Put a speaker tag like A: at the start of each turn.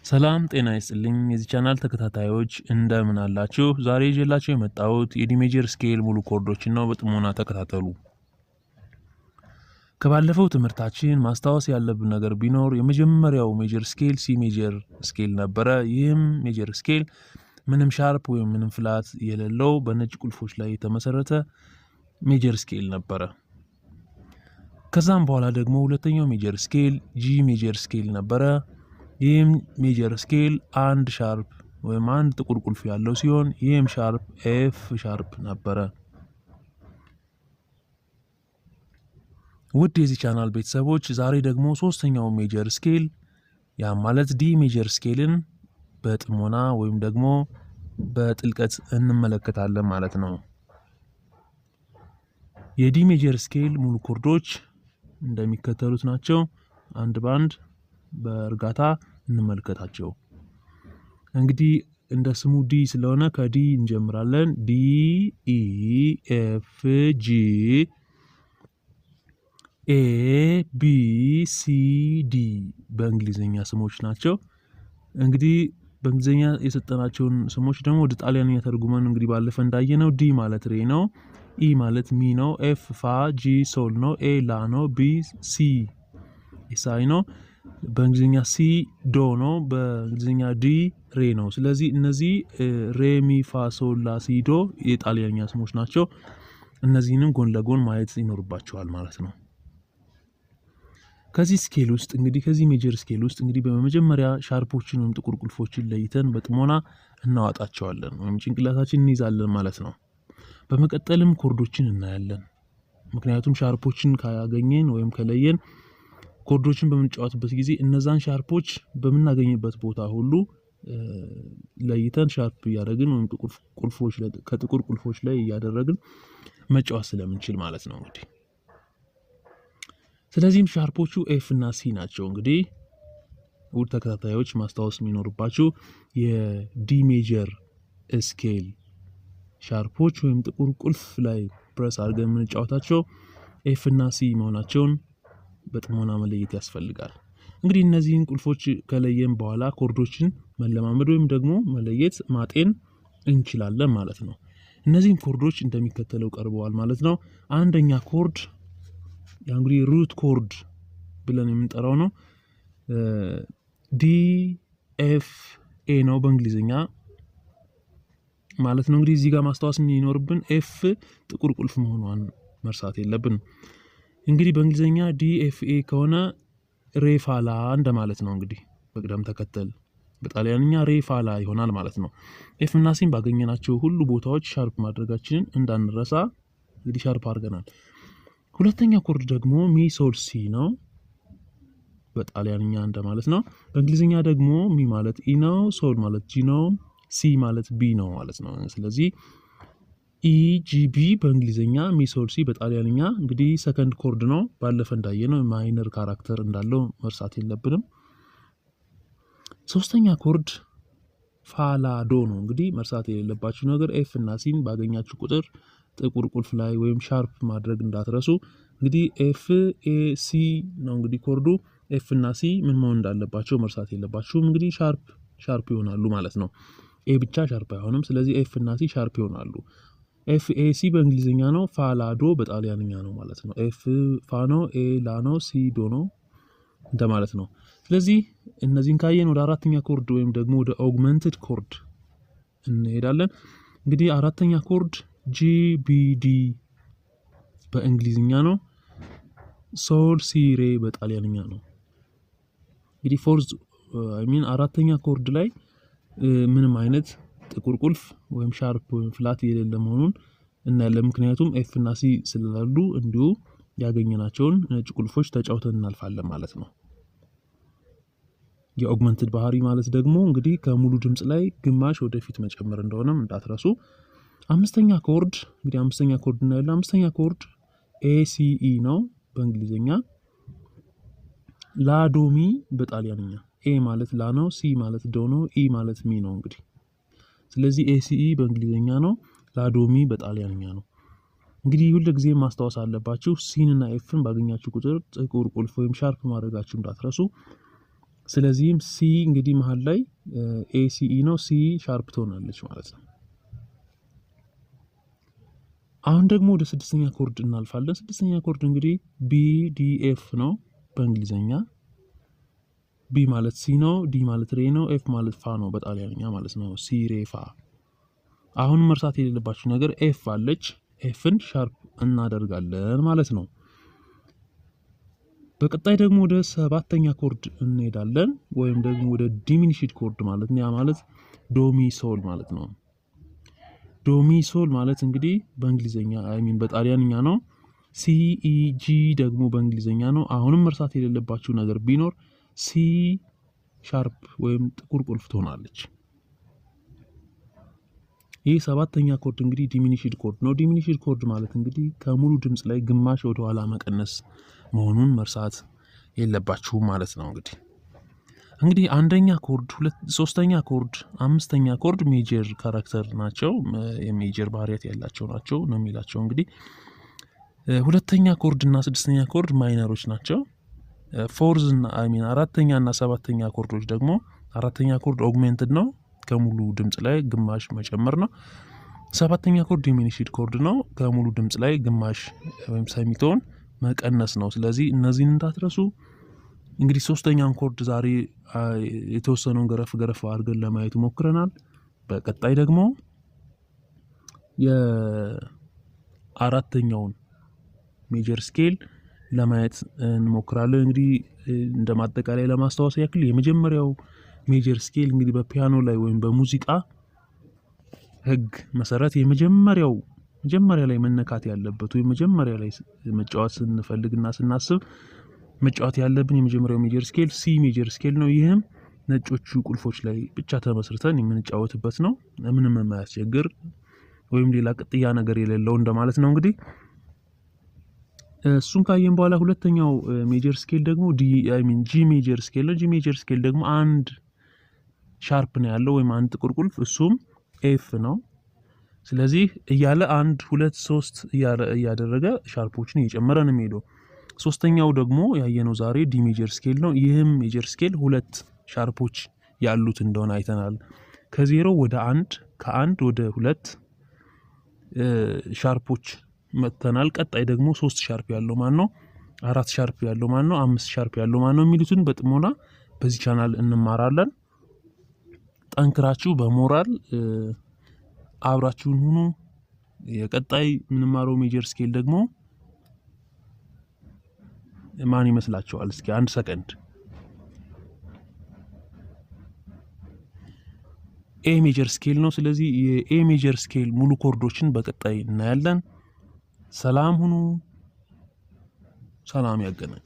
A: ሰላም ጤና ይስጥልኝ የዚህ ቻናል ተከታታዮች እንደምን አላችሁ? ዛሬ ይዤላችሁ የመጣሁት የዲ ሜጀር ስኬል ሙሉ ኮርዶችን ነው። በጥሞና ተከታተሉ። ከባለፈው ትምህርታችን ማስታወስ ያለብን ነገር ቢኖር የመጀመሪያው ሜጀር ስኬል ሲ ሜጀር ስኬል ነበረ። ይህም ሜጀር ስኬል ምንም ሻርፕ ወይም ምንም ፍላት የሌለው በነጭ ቁልፎች ላይ የተመሰረተ ሜጀር ስኬል ነበረ። ከዛም በኋላ ደግሞ ሁለተኛው ሜጀር ስኬል ጂ ሜጀር ስኬል ነበረ። ይህም ሜጀር ስኬል አንድ ሻርፕ ወይም አንድ ጥቁር ቁልፍ ያለው ሲሆን ይህም ሻርፕ ኤፍ ሻርፕ ነበረ። ውድ የዚህ ቻናል ቤተሰቦች ዛሬ ደግሞ ሶስተኛው ሜጀር ስኬል ያ ማለት ዲ ሜጀር ስኬልን በጥሞና ወይም ደግሞ በጥልቀት እንመለከታለን ማለት ነው። የዲ ሜጀር ስኬል ሙሉ ኮርዶች እንደሚከተሉት ናቸው። አንድ ባንድ በእርጋታ እንመልከታቸው። እንግዲህ እንደ ስሙ ዲ ስለሆነ ከዲ እንጀምራለን። ዲ ኢ ኤፍ ጂ ኤ ቢ ሲ ዲ በእንግሊዝኛ ስሞች ናቸው። እንግዲህ በእንግሊዝኛ የሰጠናቸውን ስሞች ደግሞ ወደ ጣሊያንኛ ተርጉመን እንግዲህ ባለፈ እንዳየነው ዲ ማለት ሬ ነው፣ ኢ ማለት ሚ ነው፣ ኤፍ ፋ፣ ጂ ሶል ነው፣ ኤ ላ ነው፣ ቢ ሲ ኢሳይ ነው፣ በእንግሊዝኛ ሲ ዶ ነው፣ በእንግሊዝኛ ዲ ሬ ነው። ስለዚህ እነዚህ ሬ ሚ ፋ ሶል ላ ሲ ዶ የጣሊያንኛ ስሞች ናቸው። እነዚህንም ጎን ለጎን ማየት ይኖርባቸዋል ማለት ነው። ከዚህ ስኬል ውስጥ እንግዲህ ከዚህ ሜጀር ስኬል ውስጥ እንግዲህ በመጀመሪያ ሻርፖችን ወይም ጥቁር ቁልፎችን ለይተን በጥሞና እናዋጣቸዋለን ወይም ጭንቅላታችን እንይዛለን ማለት ነው። በመቀጠልም ኮርዶችን እናያለን። ምክንያቱም ሻርፖችን ካገኘን ወይም ከለየን ኮርዶችን በምንጫወትበት ጊዜ እነዛን ሻርፖች በምናገኝበት ቦታ ሁሉ ለይተን ሻርፕ እያደረግን ወይም ከጥቁር ቁልፎች ላይ እያደረግን መጫወት ስለምንችል ማለት ነው። እንግዲህ ስለዚህም ሻርፖቹ ኤፍ እና ሲ ናቸው። እንግዲህ ውድ ተከታታዮች ማስታወስ የሚኖርባችሁ የዲ ሜጀር ስኬል ሻርፖች ወይም ጥቁር ቁልፍ ላይ ፕረስ አድርገን የምንጫወታቸው ኤፍ እና ሲ መሆናቸውን በጥሞና መለየት ያስፈልጋል። እንግዲህ እነዚህን ቁልፎች ከለየን በኋላ ኮርዶችን መለማመድ ወይም ደግሞ መለየት ማጤን እንችላለን ማለት ነው። እነዚህን ኮርዶች እንደሚከተለው ቀርበዋል ማለት ነው። አንደኛ ኮርድ እንግዲህ ሩት ኮርድ ብለን የምንጠራው ነው። ዲ ኤፍ ኤ ነው በእንግሊዝኛ ማለት ነው። እንግዲህ እዚህ ጋር ማስታወስ የሚኖርብን ኤፍ ጥቁር ቁልፍ መሆኗን መርሳት የለብን። እንግዲህ በእንግሊዝኛ ዲ ኤፍ ኤ ከሆነ ሬፋላ እንደማለት ነው። እንግዲህ በቅደም ተከተል በጣሊያንኛ ሬፋላ ይሆናል ማለት ነው። ኤፍ እና ሲን ባገኘናቸው ሁሉ ቦታዎች ሻርፕ ማድረጋችንን እንዳንረሳ እንግዲህ ሻርፕ አድርገናል። ሁለተኛ ኮርድ ደግሞ ሚ ሶል ሲ ነው በጣሊያንኛ እንደማለት ነው። በእንግሊዝኛ ደግሞ ሚ ማለት ኢ ነው፣ ሶል ማለት ጂ ነው፣ ሲ ማለት ቢ ነው ማለት ነው። ስለዚህ ኢ ጂ ቢ በእንግሊዝኛ ሚ ሶል ሲ በጣሊያንኛ እንግዲህ ሰከንድ ኮርድ ነው። ባለፈ እንዳየነው ማይነር ካራክተር እንዳለው መርሳት የለብንም። ሶስተኛ ኮርድ ፋላዶ ነው። እንግዲህ መርሳት የሌለባችሁ ነገር ኤፍ እና ሲን ባገኛችሁ ቁጥር ጥቁር ቁልፍ ላይ ወይም ሻርፕ ማድረግ እንዳትረሱ። እንግዲህ ኤፍ ኤ ሲ ነው እንግዲህ ኮርዱ። ኤፍ እና ሲ ምን መሆን እንዳለባቸው መርሳት የለባችሁም። እንግዲህ ሻርፕ ይሆናሉ ማለት ነው። ኤ ብቻ ሻርፕ አይሆንም። ስለዚህ ኤፍ እና ሲ ሻርፕ ይሆናሉ። ኤፍ ኤ ሲ በእንግሊዝኛ ነው፣ ፋላዶ በጣሊያንኛ ነው ማለት ነው። ኤፍ ፋ ነው፣ ኤ ላ ነው፣ ሲ ዶ ነው እንደማለት ነው። ስለዚህ እነዚህን ካየን ወደ አራተኛ ኮርድ ወይም ደግሞ ወደ ኦግመንትድ ኮርድ እንሄዳለን። እንግዲህ አራተኛ ኮርድ ጂ ቢ ዲ በእንግሊዝኛ ነው፣ ሶል ሲ ሬ በጣሊያንኛ ነው። እንግዲህ አራተኛ ኮርድ ላይ ምንም አይነት ጥቁር ቁልፍ ወይም ሻርፕ ወይም ፍላት የሌለ መሆኑን እናያለን። ምክንያቱም ኤፍ እና ሲ ስላሉ እንዲሁ ያገኘናቸውን ነጭ ቁልፎች ተጫውተን እናልፋለን ማለት ነው። የኦግመንትድ ባህሪ ማለት ደግሞ እንግዲህ ከሙሉ ድምጽ ላይ ግማሽ ወደፊት መጨመር እንደሆነም እንዳትረሱ። አምስተኛ ኮርድ እንግዲህ አምስተኛ ኮርድ እናያለን። አምስተኛ ኮርድ ኤ ሲ ኢ ነው በእንግሊዝኛ፣ ላ ዶ ሚ በጣሊያንኛ። ኤ ማለት ላ ነው፣ ሲ ማለት ዶ ነው፣ ኢ ማለት ሚ ነው። እንግዲህ ስለዚህ ኤ ሲ ኢ በእንግሊዝኛ ነው፣ ላ ዶ ሚ በጣሊያንኛ ነው። እንግዲህ ሁሉ ጊዜ ማስታወስ አለባችሁ ሲን እና ኤፍን ባገኛችሁ ቁጥር ጥቁር ቁልፍ ወይም ሻርፕ ማድረጋችሁ እንዳትረሱ። ስለዚህም ሲ እንግዲህ መሃል ላይ ኤሲኢ ነው፣ ሲ ሻርፕ ትሆናለች ማለት ነው። አሁን ደግሞ ወደ ስድስተኛ ኮርድ እናልፋለን። ስድስተኛ ኮርድ እንግዲህ ቢ ዲ ኤፍ ነው በእንግሊዘኛ። ቢ ማለት ሲ ነው፣ ዲ ማለት ሬ ነው፣ ኤፍ ማለት ፋ ነው በጣሊያንኛ ማለት ነው። ሲ ሬ ፋ። አሁን መርሳት የሌለባችሁ ነገር ኤፍ አለች፣ ኤፍን ሻርፕ እናደርጋለን ማለት ነው። በቀጣይ ደግሞ ወደ ሰባተኛ ኮርድ እንሄዳለን፣ ወይም ደግሞ ወደ ዲሚኒሽድ ኮርድ ማለት ነው። ያ ማለት ዶሚ ሶል ማለት ነው። ዶሚ ሶል ማለት እንግዲህ በእንግሊዘኛ በጣሊያንኛ ነው። ሲ ኢ ጂ ደግሞ በእንግሊዘኛ ነው። አሁንም መርሳት የሌለባችሁ ነገር ቢኖር ሲ ሻርፕ ወይም ጥቁር ቁልፍ ትሆናለች። ይህ ሰባተኛ ኮርድ እንግዲህ ዲሚኒሽድ ኮርድ ነው። ዲሚኒሽድ ኮርድ ማለት እንግዲህ ከሙሉ ድምፅ ላይ ግማሽ ወደ ኋላ መቀነስ መሆኑን መርሳት የለባችሁም ማለት ነው። እንግዲህ አንደኛ ኮርድ፣ ሶስተኛ ኮርድ፣ አምስተኛ ኮርድ ሜጀር ካራክተር ናቸው፣ የሜጀር ባህሪያት ያላቸው ናቸው ነው የሚላቸው። እንግዲህ ሁለተኛ ኮርድ እና ስድስተኛ ኮርድ ማይነሮች ናቸው። ፎርዝ እና አራተኛ እና ሰባተኛ ኮርዶች ደግሞ አራተኛ ኮርድ ኦግሜንትድ ነው፣ ከሙሉ ድምፅ ላይ ግማሽ መጨመር ነው። ሰባተኛ ኮርድ ዲሚኒሽድ ኮርድ ነው፣ ከሙሉ ድምፅ ላይ ግማሽ ወይም ሰሚቶን መቀነስ ነው። ስለዚህ እነዚህን እንዳትረሱ። እንግዲህ ሶስተኛን ኮርድ ዛሬ የተወሰነውን ገረፍ ገረፍ አድርገን ለማየት ሞክረናል። በቀጣይ ደግሞ የአራተኛውን ሜጀር ስኬል ለማየት እንሞክራለን። እንግዲህ እንደ ማጠቃላይ ለማስታወስ ያክል የመጀመሪያው ሜጀር ስኬል እንግዲህ በፒያኖ ላይ ወይም በሙዚቃ ህግ መሰረት መጀመሪያ ላይ መነካት ያለበት ወይም መጀመሪያ ላይ መጫወት ስንፈልግና ስናስብ መጫወት ያለብን የመጀመሪያው ሜጀር ስኬል ሲ ሜጀር ስኬል ነው። ይህም ነጮቹ ቁልፎች ላይ ብቻ ተመስርተን የምንጫወትበት ነው። ምንም የማያስቸግር ወይም ሌላ ቅጥያ ነገር የሌለው እንደማለት ነው። እንግዲህ እሱን ካየን በኋላ ሁለተኛው ሜጀር ስኬል ደግሞ ጂ ሜጀር ስኬል ነው። ጂ ሜጀር ስኬል ደግሞ አንድ ሻርፕ ነው ያለው ወይም አንድ ጥቁር ቁልፍ፣ እሱም ኤፍ ነው። ስለዚህ እያለ 1 2 3 እያደረገ ሻርፖችን እየጨመረ ነው የሚሄደው። ሶስተኛው ደግሞ ያየነው ዛሬ ዲ ሜጀር ስኬል ነው። ይህም ሜጀር ስኬል 2 ሻርፖች ያሉት እንደሆነ አይተናል። ከ0 ወደ 1 ከ1 ወደ 2 ሻርፖች መጥተናል። ቀጣይ ደግሞ 3 ሻርፕ ያለው ማን ነው፣ 4 ሻርፕ ያለው ማን ነው፣ 5 ሻርፕ ያለው ማን ነው የሚሉትን በጥሞና በዚህ ቻናል እንማራለን። ጠንክራችሁ በሞራል አብራችሁን ሁኑ። የቀጣይ የምንማረው ሜጀር ስኬል ደግሞ ማን ይመስላችኋል? እስኪ 1 ሰከንድ። ኤ ሜጀር ስኬል ነው። ስለዚህ የኤ ሜጀር ስኬል ሙሉ ኮርዶችን በቀጣይ እናያለን። ሰላም ሁኑ። ሰላም ያገናኝ።